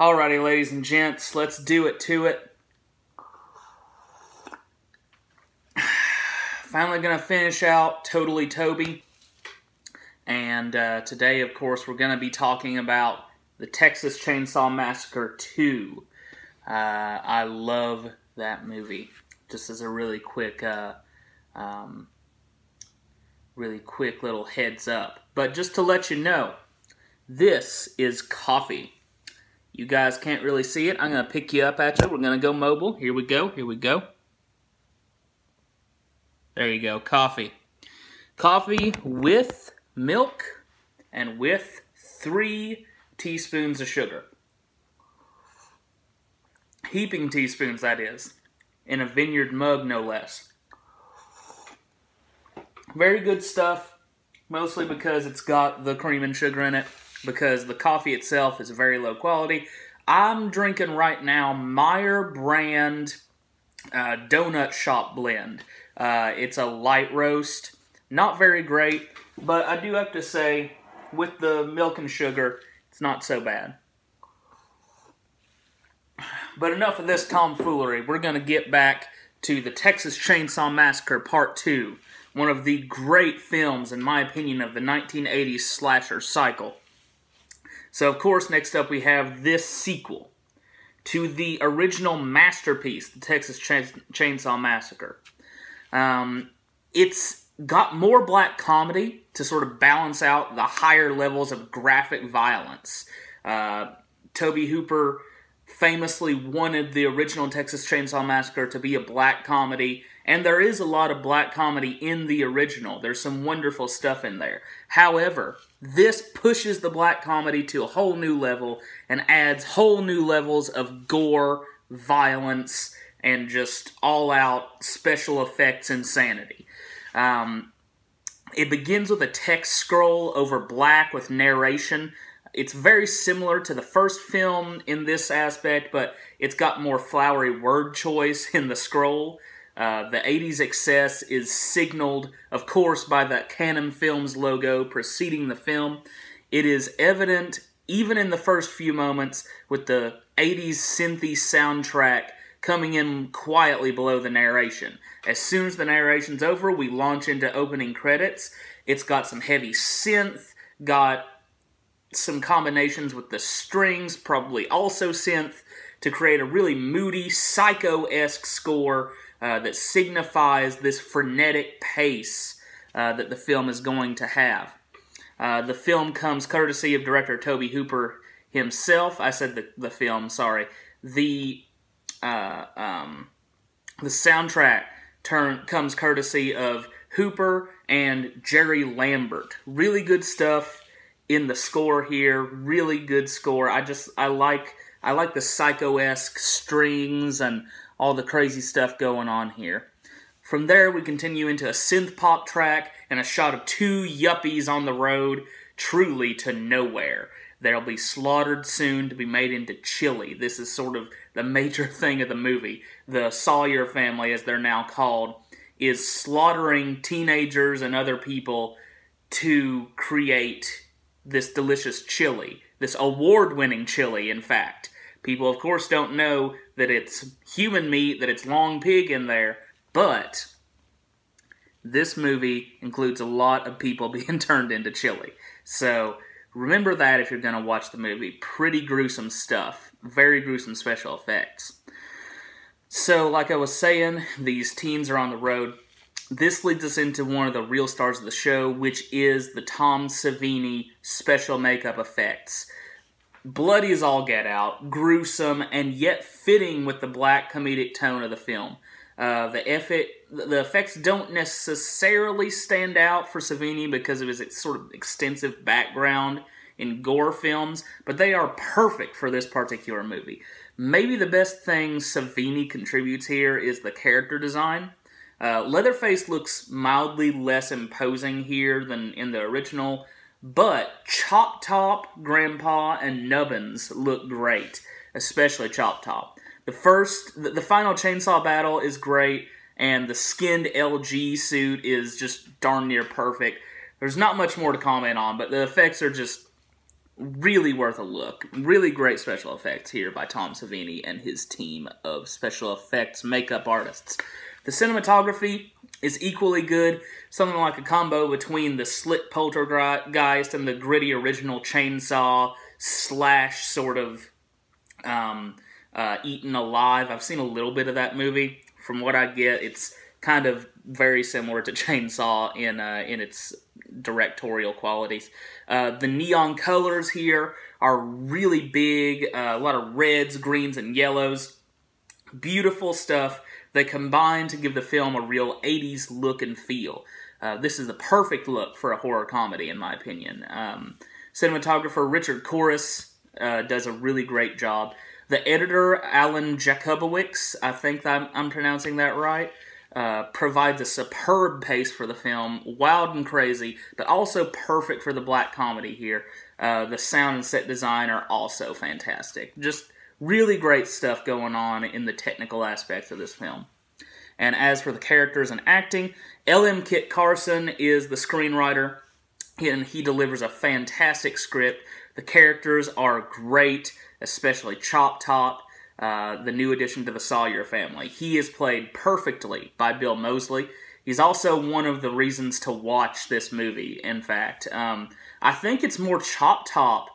Alrighty, ladies and gents, let's do it to it. Finally gonna finish out Totally Tobe. And today, of course, we're gonna be talking about the Texas Chainsaw Massacre 2. I love that movie. Just as a really quick little heads up. But just to let you know, this is coffee. You guys can't really see it. I'm going to pick you up at you. We're going to go mobile. Here we go. Here we go. There you go. Coffee. Coffee with milk and with 3 teaspoons of sugar. Heaping teaspoons, that is. In a vineyard mug, no less. Very good stuff. Mostly because it's got the cream and sugar in it. Because the coffee itself is very low quality. I'm drinking right now Meyer brand donut shop blend. It's a light roast. Not very great, but I do have to say, with the milk and sugar, it's not so bad. But enough of this tomfoolery. We're going to get back to the Texas Chainsaw Massacre Part 2. One of the great films, in my opinion, of the 1980s slasher cycle. So, of course, next up we have this sequel to the original masterpiece, the Texas Chainsaw Massacre. It's got more black comedy to sort of balance out the higher levels of graphic violence. Tobe Hooper famously wanted the original Texas Chainsaw Massacre to be a black comedy, and there is a lot of black comedy in the original. There's some wonderful stuff in there. However, this pushes the black comedy to a whole new level and adds whole new levels of gore, violence, and just all-out special effects insanity. It begins with a text scroll over black with narration. It's very similar to the first film in this aspect, but it's got more flowery word choice in the scroll. The 80s excess is signaled, of course, by the Canon Films logo preceding the film. It is evident, even in the first few moments, with the 80s synthy soundtrack coming in quietly below the narration. As soon as the narration's over, we launch into opening credits. It's got some heavy synth, got some combinations with the strings, probably also synth, to create a really moody, psycho-esque score that signifies this frenetic pace that the film is going to have. The film comes courtesy of director Tobe Hooper himself. I said the film, sorry. The soundtrack comes courtesy of Hooper and Jerry Lambert. Really good stuff in the score here. Really good score. I like the psycho-esque strings and all the crazy stuff going on here. From there, we continue into a synth pop track and a shot of 2 yuppies on the road, truly to nowhere. They'll be slaughtered soon to be made into chili. This is sort of the major thing of the movie. The Sawyer family, as they're now called, is slaughtering teenagers and other people to create this delicious chili. This award-winning chili, in fact. People, of course, don't know that it's human meat, that it's long pig in there, but this movie includes a lot of people being turned into chili. So remember that if you're going to watch the movie. Pretty gruesome stuff. Very gruesome special effects. So, like I was saying, these teens are on the road. This leads us into one of the real stars of the show, which is the Tom Savini special makeup effects. Bloody as all get out, gruesome, and yet fitting with the black comedic tone of the film. The effects don't necessarily stand out for Savini because of his sort of extensive background in gore films, but they are perfect for this particular movie. Maybe the best thing Savini contributes here is the character design. Leatherface looks mildly less imposing here than in the original, but Chop Top, Grandpa, and Nubbins look great, especially Chop Top. The final chainsaw battle is great, and the skinned LG suit is just darn near perfect. There's not much more to comment on, but the effects are just really worth a look. Really great special effects here by Tom Savini and his team of special effects makeup artists. The cinematography is equally good, something like a combo between the slick poltergeist and the gritty original chainsaw slash sort of Eaten Alive. I've seen a little bit of that movie. From what I get, it's kind of very similar to Chainsaw in its directorial qualities. The neon colors here are really big, a lot of reds, greens, and yellows. Beautiful stuff. They combine to give the film a real 80s look and feel. This is the perfect look for a horror comedy, in my opinion. Cinematographer Richard Corus does a really great job. The editor, Alan Jakubowicz, I think I'm pronouncing that right, provides a superb pace for the film, wild and crazy, but also perfect for the black comedy here. The sound and set design are also fantastic. Just really great stuff going on in the technical aspects of this film. And as for the characters and acting, L.M. Kit Carson is the screenwriter, and he delivers a fantastic script. The characters are great, especially Chop Top, the new addition to the Sawyer family. He is played perfectly by Bill Moseley. He's also one of the reasons to watch this movie, in fact. I think it's more Chop Top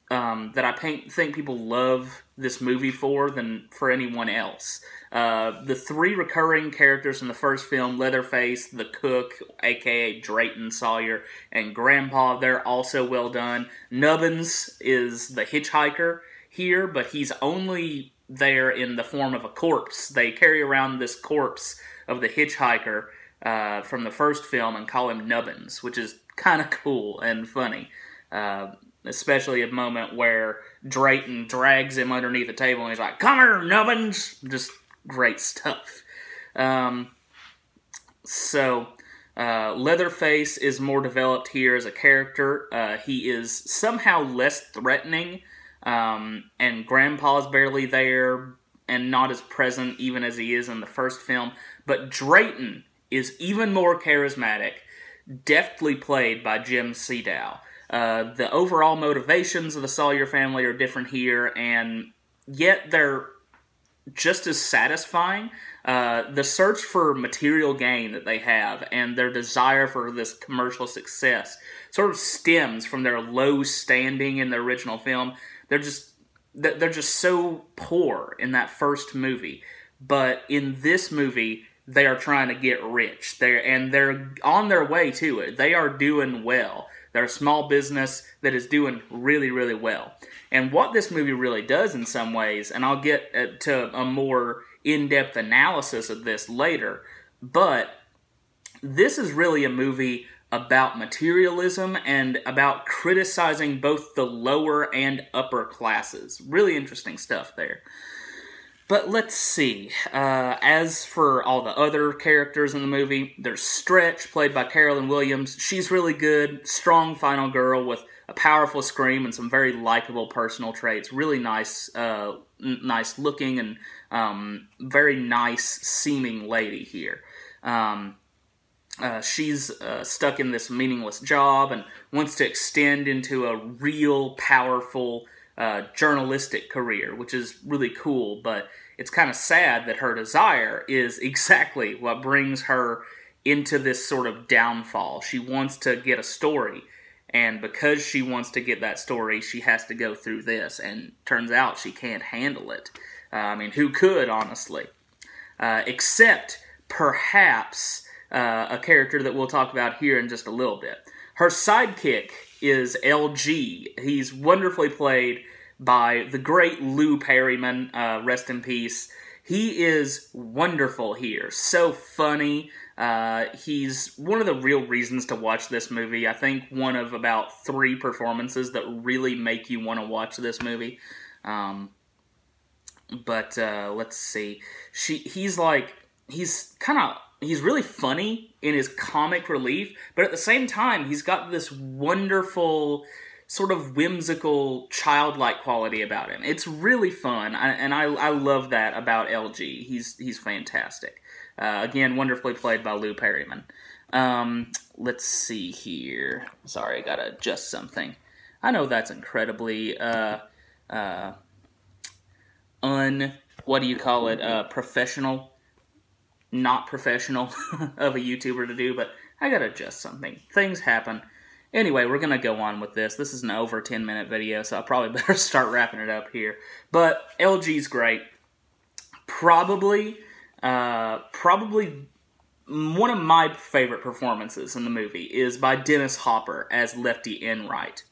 that I think people love this movie for than for anyone else. The three recurring characters in the first film, Leatherface, the cook, aka Drayton Sawyer, and Grandpa, they're also well done. Nubbins is the hitchhiker here, but he's only there in the form of a corpse. They carry around this corpse of the hitchhiker from the first film and call him Nubbins, which is kind of cool and funny. Especially a moment where Drayton drags him underneath the table and he's like, "Come here, Nubbins!" Just great stuff. Leatherface is more developed here as a character. He is somehow less threatening, and Grandpa's barely there and not as present even as he is in the first film. But Drayton is even more charismatic, deftly played by Jim Sedow. The overall motivations of the Sawyer family are different here, and yet they're just as satisfying. The search for material gain that they have and their desire for this commercial success sort of stems from their low standing in the original film. They're just so poor in that first movie, but in this movie they are trying to get rich. They're on their way to it. They are doing well. They're a small business that is doing really, really well. And what this movie really does in some ways, and I'll get to a more in-depth analysis of this later, but this is really a movie about materialism and about criticizing both the lower and upper classes. Really interesting stuff there. But let's see. As for all the other characters in the movie, there's Stretch, played by Carolyn Williams. She's really good, strong final girl with a powerful scream and some very likable personal traits. Really nice, nice looking and very nice seeming lady here. She's stuck in this meaningless job and wants to extend into a real powerful journalistic career, which is really cool, but it's kind of sad that her desire is exactly what brings her into this sort of downfall. She wants to get a story, and because she wants to get that story, she has to go through this, and turns out she can't handle it. I mean, who could, honestly? Except, perhaps, a character that we'll talk about here in just a little bit. Her sidekick is LG. He's wonderfully played by the great Lou Perryman, rest in peace. He is wonderful here, so funny. He's one of the real reasons to watch this movie. I think one of about 3 performances that really make you want to watch this movie. Let's see. He's really funny in his comic relief, but at the same time, he's got this wonderful, sort of whimsical, childlike quality about him. It's really fun, and I love that about LG. He's fantastic. Again, wonderfully played by Lou Perryman. Let's see here. Sorry, I gotta adjust something. I know that's incredibly what do you call it? Professional, not professional of a YouTuber to do, but I gotta adjust something. Things happen. Anyway, we're gonna go on with this. This is an over 10-minute video, so I probably better start wrapping it up here. But LG's great. Probably one of my favorite performances in the movie is by Dennis Hopper as Lefty Enright.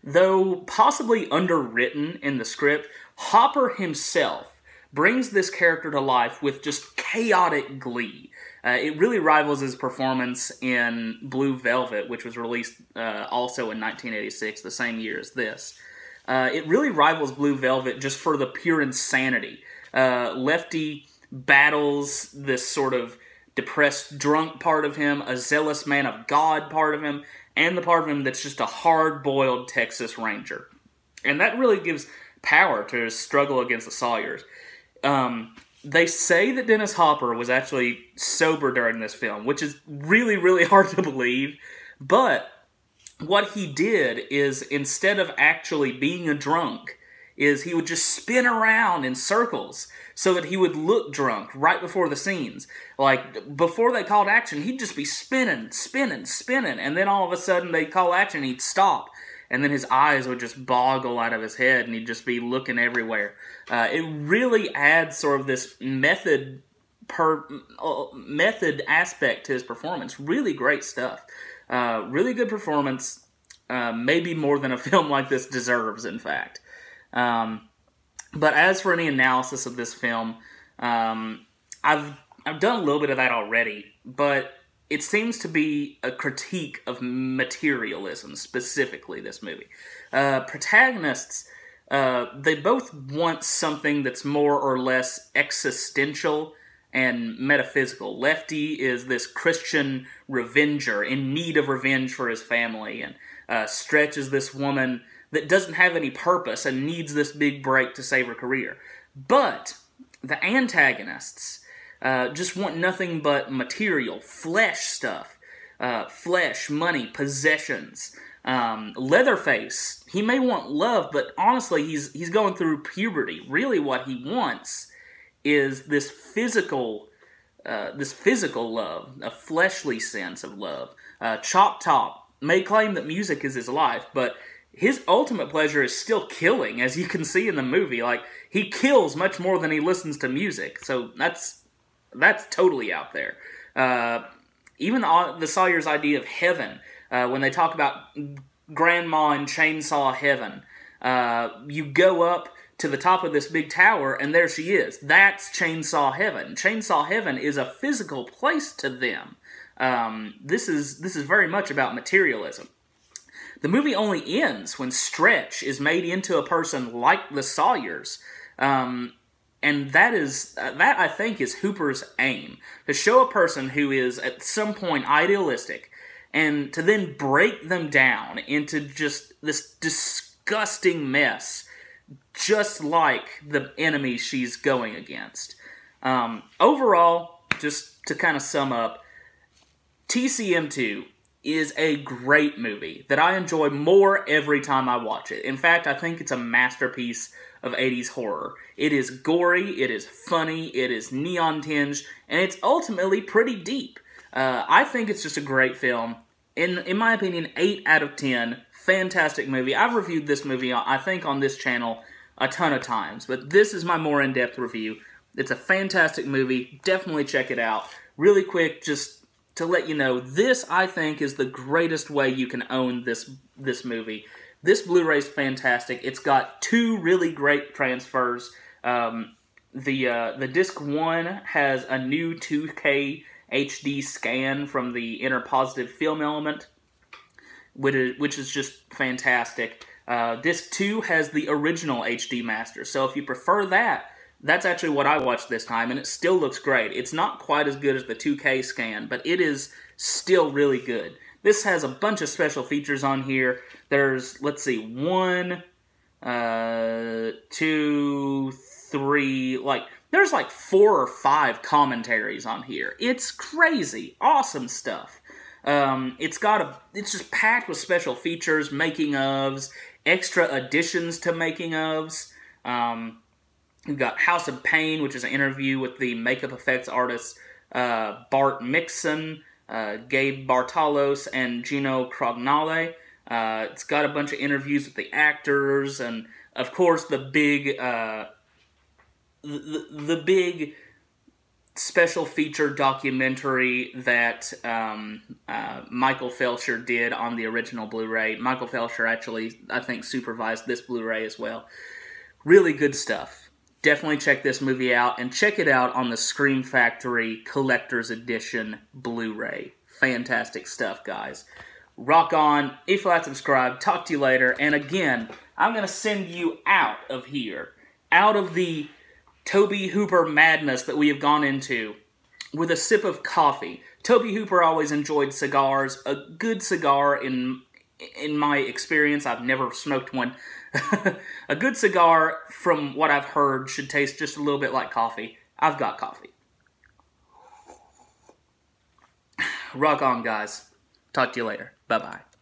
Though possibly underwritten in the script, Hopper himself brings this character to life with just chaotic glee. It really rivals his performance in Blue Velvet, which was released also in 1986, the same year as this. It really rivals Blue Velvet just for the pure insanity. Lefty battles this sort of depressed drunk part of him, a zealous man of God part of him, and the part of him that's just a hard-boiled Texas Ranger. And that really gives power to his struggle against the Sawyers. They say that Dennis Hopper was actually sober during this film, which is really, really hard to believe. But what he did is, instead of actually being a drunk, is he would just spin around in circles so that he would look drunk right before the scenes. Like, before they called action, he'd just be spinning, and then all of a sudden they'd call action, he'd stop, and then his eyes would just boggle out of his head, and he'd just be looking everywhere. It really adds sort of this method aspect to his performance. Really great stuff. Really good performance, maybe more than a film like this deserves, in fact. But as for any analysis of this film, I've done a little bit of that already, but it seems to be a critique of materialism, specifically this movie. Protagonists, they both want something that's more or less existential and metaphysical. Lefty is this Christian revenger in need of revenge for his family, and Stretch is this woman that doesn't have any purpose and needs this big break to save her career. But the antagonists just want nothing but material, flesh stuff. Flesh, money, possessions. Leatherface, he may want love, but honestly, he's going through puberty. Really what he wants is this physical love, a fleshly sense of love. Chop Top may claim that music is his life, but his ultimate pleasure is still killing, as you can see in the movie. Like, he kills much more than he listens to music, so that's totally out there. Even the Sawyer's idea of heaven, when they talk about Grandma in Chainsaw Heaven, you go up to the top of this big tower, and there she is. That's Chainsaw Heaven. Chainsaw Heaven is a physical place to them. This is very much about materialism. The movie only ends when Stretch is made into a person like the Sawyers, and that I think is Hooper's aim, to show a person who is at some point idealistic, and to then break them down into just this disgusting mess, just like the enemy she's going against. Overall, just to kind of sum up, TCM2 is a great movie that I enjoy more every time I watch it. In fact, I think it's a masterpiece of 80s horror. It is gory, it is funny, it is neon-tinged, and it's ultimately pretty deep. I think it's just a great film. In my opinion, 8 out of 10. Fantastic movie. I've reviewed this movie, I think, on this channel a ton of times, but this is my more in-depth review. It's a fantastic movie. Definitely check it out. Really quick, just to let you know, this, I think, is the greatest way you can own this movie. This Blu-ray's fantastic. It's got 2 really great transfers. The disc 1 has a new 2K HD scan from the interpositive film element, which is just fantastic. Disc 2 has the original HD master, so if you prefer that, that's actually what I watched this time, and it still looks great. It's not quite as good as the 2K scan, but it is still really good. This has a bunch of special features on here. There's, let's see, 1, 2, 3, there's 4 or 5 commentaries on here. It's crazy. Awesome stuff. It's just packed with special features, making ofs, extra additions to making ofs. We've got House of Pain, which is an interview with the makeup effects artists Bart Mixon, Gabe Bartalos, and Gino Crognale. It's got a bunch of interviews with the actors, and of course the big the big special feature documentary that Michael Felsher did on the original Blu-ray. Michael Felsher actually, I think, supervised this Blu-ray as well. Really good stuff. Definitely check this movie out, and check it out on the Scream Factory Collector's Edition Blu-ray. Fantastic stuff, guys. Rock on. If you like, subscribe. Talk to you later. And again, I'm going to send you out of here, out of the Tobe Hooper madness that we have gone into, with a sip of coffee. Tobe Hooper always enjoyed cigars. A good cigar, in my experience, I've never smoked one. A good cigar, from what I've heard, should taste just a little bit like coffee. I've got coffee. Rock on, guys. Talk to you later. Bye-bye.